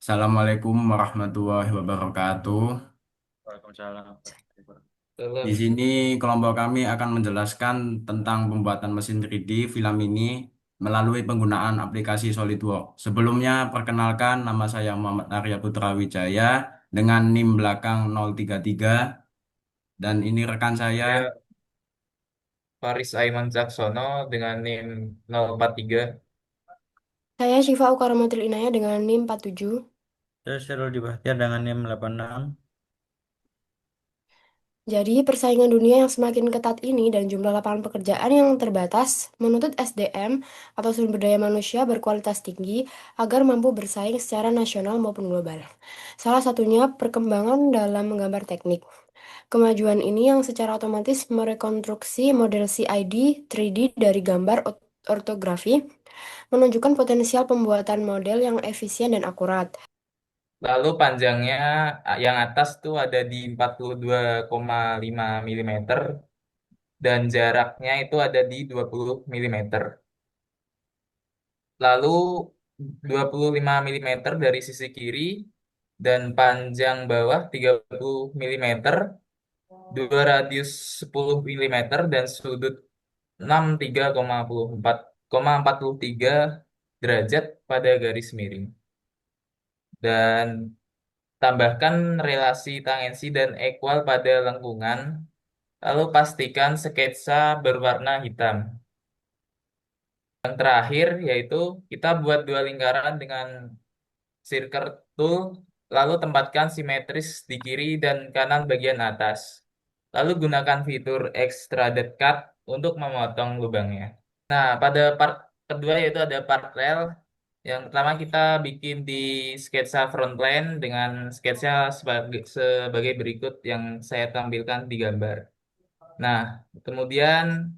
Assalamualaikum warahmatullahi wabarakatuh. Waalaikumsalam. Di Belum. sini kelompok kami akan menjelaskan tentang pembuatan mesin 3D film ini melalui penggunaan aplikasi SolidWorks. Sebelumnya, perkenalkan nama saya Muhammad Arya Putra Wijaya dengan NIM belakang 033 dan ini rekan saya. Saya Faris Aiman Caksono dengan NIM 043. Saya Syifa Ukaramatul Inayah dengan NIM 47. Saya Syahrul di Bahtiar dengan NIM 86. Jadi, persaingan dunia yang semakin ketat ini dan jumlah lapangan pekerjaan yang terbatas menuntut SDM atau sumber daya manusia berkualitas tinggi agar mampu bersaing secara nasional maupun global. Salah satunya perkembangan dalam menggambar teknik. Kemajuan ini yang secara otomatis merekonstruksi model CID 3D dari gambar ortografi menunjukkan potensial pembuatan model yang efisien dan akurat. Lalu panjangnya yang atas tuh ada di 42,5 mm dan jaraknya itu ada di 20 mm. Lalu 25 mm dari sisi kiri dan panjang bawah 30 mm, dua radius 10 mm dan sudut 63,44,43 derajat pada garis miring. Dan tambahkan relasi tangensi dan ekwal pada lengkungan, lalu pastikan sketsa berwarna hitam. Yang terakhir yaitu kita buat dua lingkaran dengan circle tool, lalu tempatkan simetris di kiri dan kanan bagian atas. Lalu gunakan fitur extruded cut untuk memotong lubangnya. Nah, pada part kedua yaitu ada part rel. Yang pertama kita bikin di sketsa frontline dengan sketsa sebagai berikut yang saya tampilkan di gambar. Nah, kemudian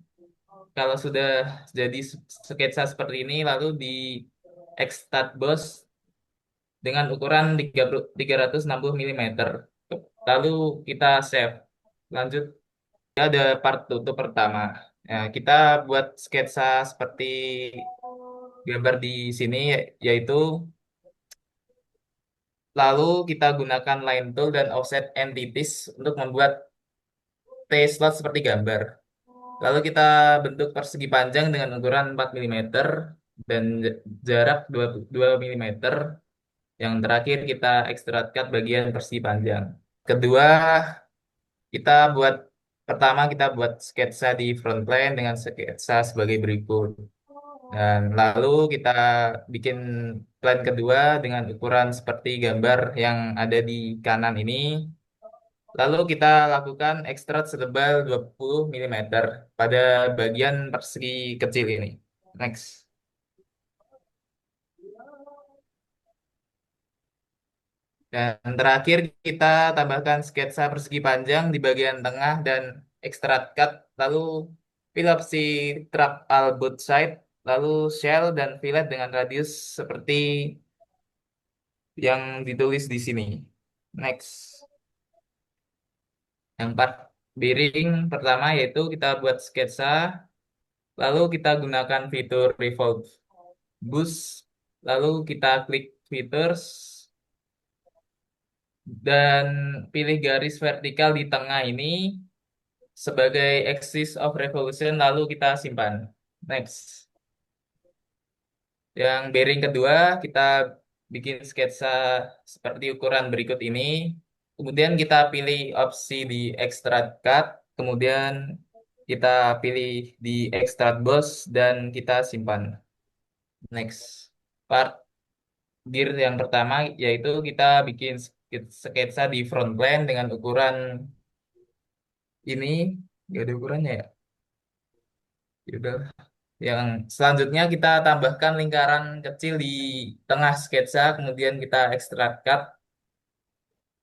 kalau sudah jadi sketsa seperti ini, lalu di extrude boss dengan ukuran 360 mm. Lalu kita save. Lanjut, ada part tutup pertama. Ya, kita buat sketsa seperti gambar di sini, yaitu lalu kita gunakan line tool dan offset entities untuk membuat T-slot seperti gambar. Lalu kita bentuk persegi panjang dengan ukuran 4 mm dan jarak 2 mm. Yang terakhir kita extrude cut bagian persegi panjang. Kedua, kita buat pertama kita buat sketsa di front plane dengan sketsa sebagai berikut. Dan lalu kita bikin plan kedua dengan ukuran seperti gambar yang ada di kanan ini. Lalu kita lakukan extrude setebal 20 mm pada bagian persegi kecil ini. Next. Dan terakhir kita tambahkan sketsa persegi panjang di bagian tengah dan extrude cut. Lalu fill opsi trap all both side. Lalu shell dan fillet dengan radius seperti yang ditulis di sini. Next. Yang part bearing pertama yaitu kita buat sketsa. Lalu kita gunakan fitur revolve boost. Lalu kita klik features dan pilih garis vertikal di tengah ini sebagai axis of revolution, lalu kita simpan. Next. Yang bearing kedua, kita bikin sketsa seperti ukuran berikut ini. Kemudian kita pilih opsi di extrude cut. Kemudian kita pilih di extrude boss dan kita simpan. Next. Part gear yang pertama yaitu kita bikin sketsa di front plane dengan ukuran ini. Gak ada ukurannya ya? Ya udah. Yang selanjutnya kita tambahkan lingkaran kecil di tengah sketsa, kemudian kita extrude cut.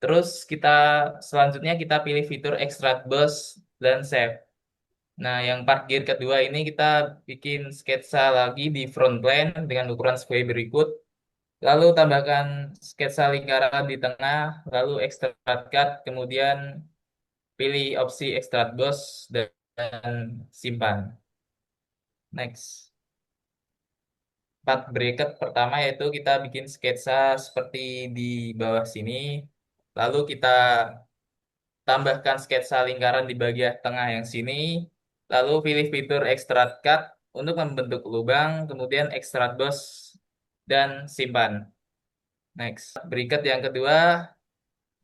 Terus kita selanjutnya kita pilih fitur extrude boss dan save. Nah, yang part gear kedua ini kita bikin sketsa lagi di front plane dengan ukuran sebagai berikut. Lalu tambahkan sketsa lingkaran di tengah, lalu extrude cut, kemudian pilih opsi extrude boss dan simpan. Next. part bracket pertama yaitu kita bikin sketsa seperti di bawah sini. Lalu kita tambahkan sketsa lingkaran di bagian tengah yang sini. Lalu pilih fitur extrude cut untuk membentuk lubang, kemudian extrude boss dan simpan. Next. Bracket yang kedua,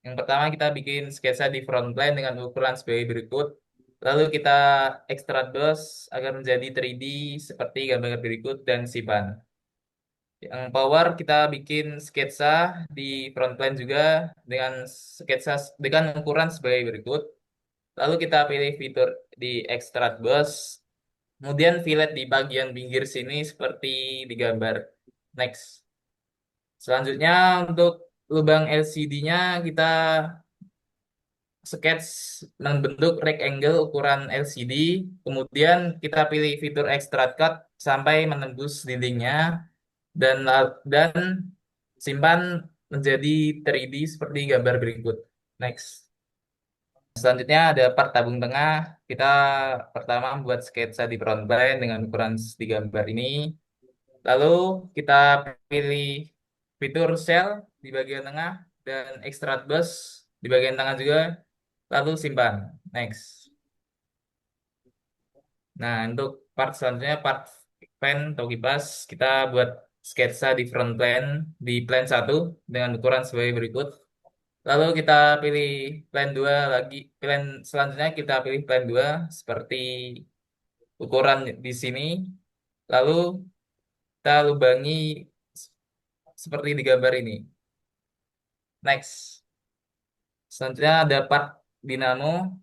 yang pertama kita bikin sketsa di front plane dengan ukuran sebagai berikut. Lalu kita extrude boss agar menjadi 3D seperti gambar berikut dan simpan. Yang power kita bikin sketsa di front plane juga dengan sketsa dengan ukuran sebagai berikut. Lalu kita pilih fitur di extrude boss. Kemudian fillet di bagian pinggir sini seperti di gambar. Next. Selanjutnya untuk lubang LCD-nya kita sketch membentuk rectangle ukuran LCD. Kemudian kita pilih fitur extrude cut sampai menembus dindingnya dan simpan menjadi 3D seperti gambar berikut. Next. Selanjutnya ada part tabung tengah. Kita pertama buat sketsa di front plane dengan ukuran di gambar ini. Lalu kita pilih fitur cell di bagian tengah dan extrude bus di bagian tengah juga. Lalu simpan. Next. Nah, untuk part selanjutnya, part fan atau kipas, kita buat sketsa di front plane, di plane 1 dengan ukuran sebagai berikut. Lalu kita pilih plan 2 lagi. Plan selanjutnya kita pilih plan 2 seperti ukuran di sini. Lalu kita lubangi seperti di gambar ini. Next. Selanjutnya ada part dinamo.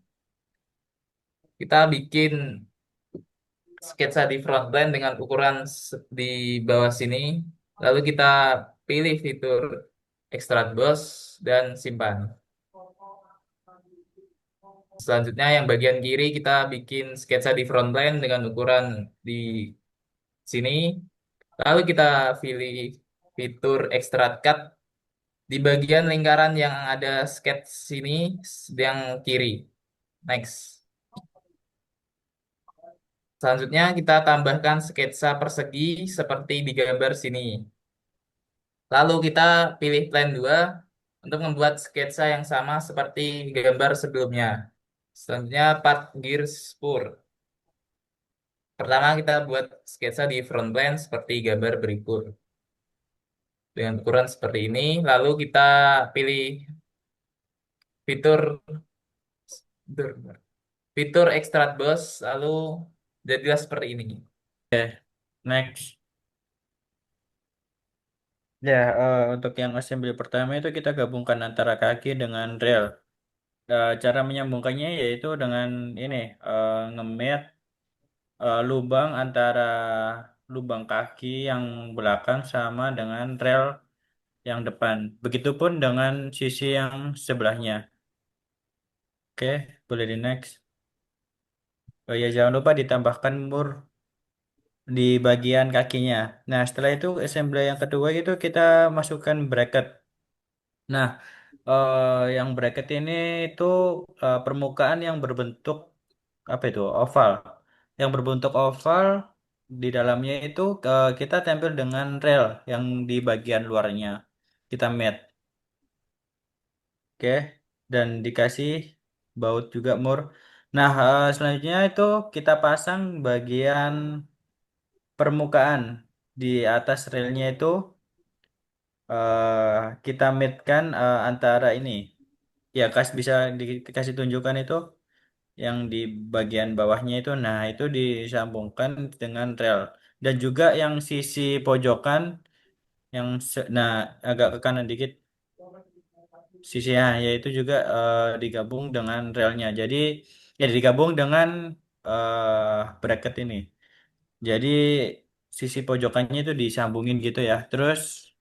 Kita bikin sketsa di front plane dengan ukuran di bawah sini. Lalu kita pilih fitur extrude boss dan simpan. Selanjutnya yang bagian kiri kita bikin sketsa di front plane dengan ukuran di sini. Lalu kita pilih fitur extrude cut di bagian lingkaran yang ada sketch sini yang kiri. Next. Selanjutnya kita tambahkan sketsa persegi seperti di gambar sini. Lalu kita pilih plan 2 untuk membuat sketsa yang sama seperti gambar sebelumnya. Selanjutnya part gear spur. Pertama kita buat sketsa di front plane seperti gambar berikut. Dengan ukuran seperti ini, lalu kita pilih fitur fitur extrude boss, lalu jadilah seperti ini. Next. Ya, untuk yang assembly pertama itu kita gabungkan antara kaki dengan rel. Cara menyambungkannya yaitu dengan ini ngemet lubang antara lubang kaki yang belakang sama dengan rel yang depan. Begitupun dengan sisi yang sebelahnya. Oke, boleh di next. Oh ya, jangan lupa ditambahkan mur di bagian kakinya. Nah, setelah itu assembly yang kedua itu kita masukkan bracket. Nah, yang bracket ini itu permukaan yang berbentuk apa itu? Oval. Yang berbentuk oval di dalamnya itu kita tempel dengan rel yang di bagian luarnya. Kita mat. Oke, dan dikasih baut juga mur. Nah, selanjutnya itu kita pasang bagian permukaan di atas relnya itu kita matkan antara ini. Ya, bisa dikasih tunjukkan itu yang di bagian bawahnya itu. Nah, itu disambungkan dengan rel. Dan juga yang sisi pojokan yang nah agak ke kanan dikit sisinya yaitu juga digabung dengan relnya. Jadi ya digabung dengan bracket ini. Jadi sisi pojokannya itu disambungin gitu ya. Terus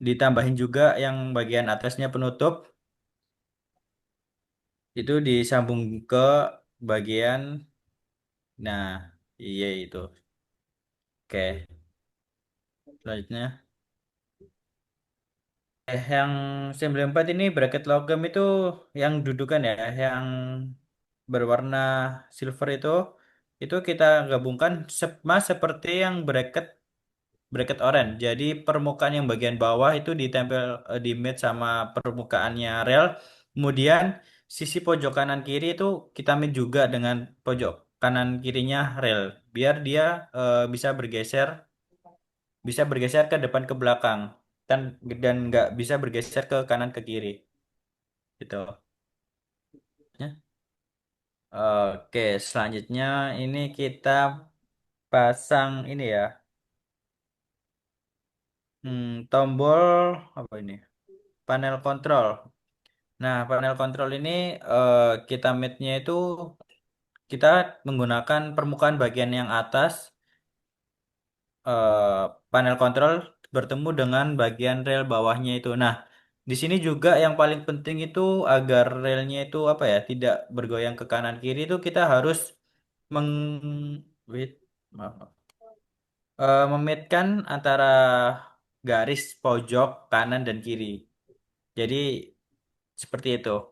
ditambahin juga yang bagian atasnya penutup itu disambung ke bagian nah iya itu. Oke, selanjutnya yang 94 ini bracket logam itu yang dudukan ya, yang berwarna silver itu kita gabungkan sama seperti yang bracket bracket oranye. Jadi permukaan yang bagian bawah itu ditempel di match sama permukaannya rel. Kemudian sisi pojok kanan kiri itu kita match juga dengan pojok kanan kirinya rel, biar dia bisa bergeser ke depan ke belakang dan nggak bisa bergeser ke kanan ke kiri gitu. Ya. Oke, selanjutnya ini kita pasang ini ya, tombol apa ini? Panel kontrol. Nah, panel kontrol ini kita match-nya itu kita menggunakan permukaan bagian yang atas eh, panel kontrol bertemu dengan bagian rel bawahnya itu. Nah, di sini juga yang paling penting itu agar relnya itu apa ya, tidak bergoyang ke kanan kiri itu kita harus meng wait, maaf, maaf. Memitkan antara garis pojok kanan dan kiri. Jadi seperti itu.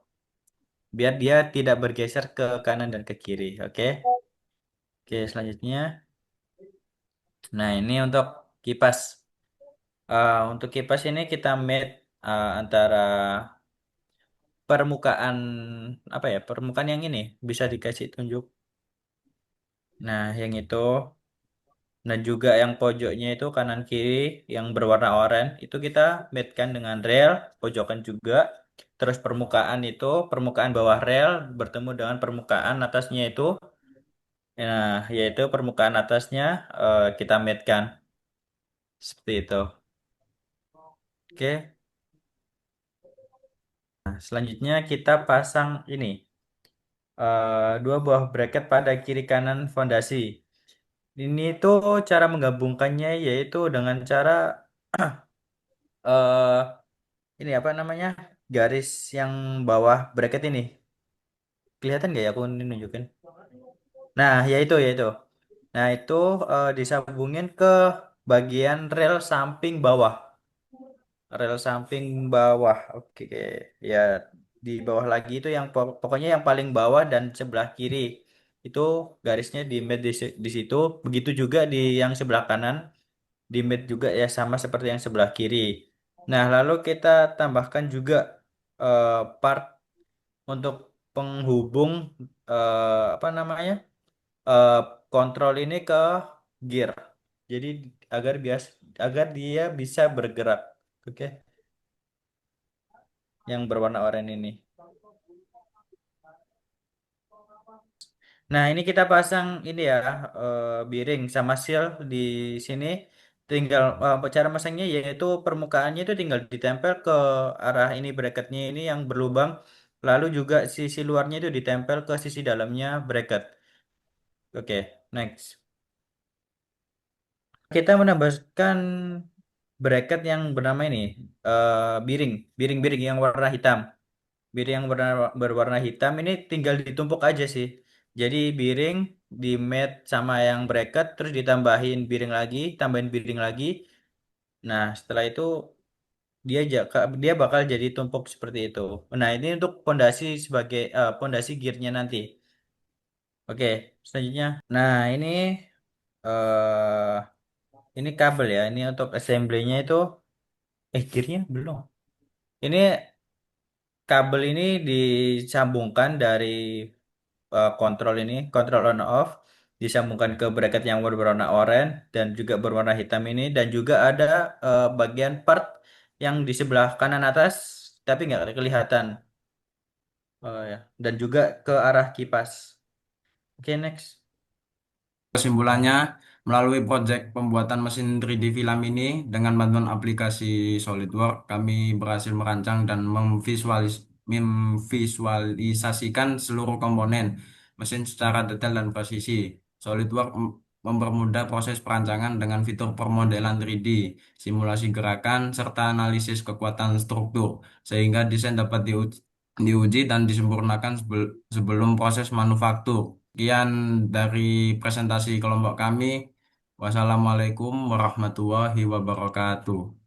Biar dia tidak bergeser ke kanan dan ke kiri. Oke. Oke, selanjutnya. Nah, ini untuk kipas. Untuk kipas ini kita mate antara permukaan apa ya? Permukaan yang ini bisa dikasih tunjuk. Nah, yang itu dan juga yang pojoknya itu kanan kiri yang berwarna oranye itu kita matekan dengan rel pojokan juga. Terus permukaan bawah rel bertemu dengan permukaan atasnya itu. Nah, yaitu permukaan atasnya kita matekan seperti itu. Oke. Nah, selanjutnya kita pasang ini dua buah bracket pada kiri kanan fondasi. Ini tuh cara menggabungkannya yaitu dengan cara eh ini apa namanya? Garis yang bawah bracket ini. Kelihatan nggak ya aku ini nunjukin? Nah, yaitu. Nah, itu disambungin ke bagian rel samping bawah. Rel samping bawah. Oke, ya di bawah lagi itu yang pokoknya yang paling bawah dan sebelah kiri. Itu garisnya di mid di situ. Begitu juga di yang sebelah kanan di mid juga ya sama seperti yang sebelah kiri. Nah, lalu kita tambahkan juga eh, part untuk penghubung apa namanya? eh, kontrol ini ke gear. Jadi agar dia bisa bergerak. Oke, yang berwarna oranye ini. Nah, ini kita pasang ini ya, biring sama seal di sini. Tinggal cara masangnya yaitu permukaannya itu tinggal ditempel ke arah ini bracketnya ini yang berlubang. Lalu juga sisi luarnya itu ditempel ke sisi dalamnya bracket. Oke, next. Kita menambahkan bracket yang bernama ini, biring yang warna hitam. Biring yang berwarna hitam ini tinggal ditumpuk aja sih. Jadi biring di mat sama yang bracket terus ditambahin biring lagi, tambahin biring lagi. Nah, setelah itu dia bakal jadi tumpuk seperti itu. Nah, ini untuk pondasi sebagai pondasi gearnya nanti. Oke, selanjutnya. Nah, eh ini kabel ya. Ini untuk assembly-nya itu gearnya belum. Ini kabel ini disambungkan dari kontrol on off, disambungkan ke bracket yang berwarna oranye dan juga berwarna hitam ini, dan juga ada bagian part yang di sebelah kanan atas, tapi nggak kelihatan. Ya. Dan juga ke arah kipas. Oke, next. Kesimpulannya, melalui proyek pembuatan mesin 3D film ini dengan bantuan aplikasi SolidWorks, kami berhasil merancang dan memvisualisasikan seluruh komponen mesin secara detail dan presisi. SolidWorks mempermudah proses perancangan dengan fitur permodelan 3D, simulasi gerakan, serta analisis kekuatan struktur, sehingga desain dapat diuji dan disempurnakan sebelum proses manufaktur. Sekian dari presentasi kelompok kami. Wassalamualaikum warahmatullahi wabarakatuh.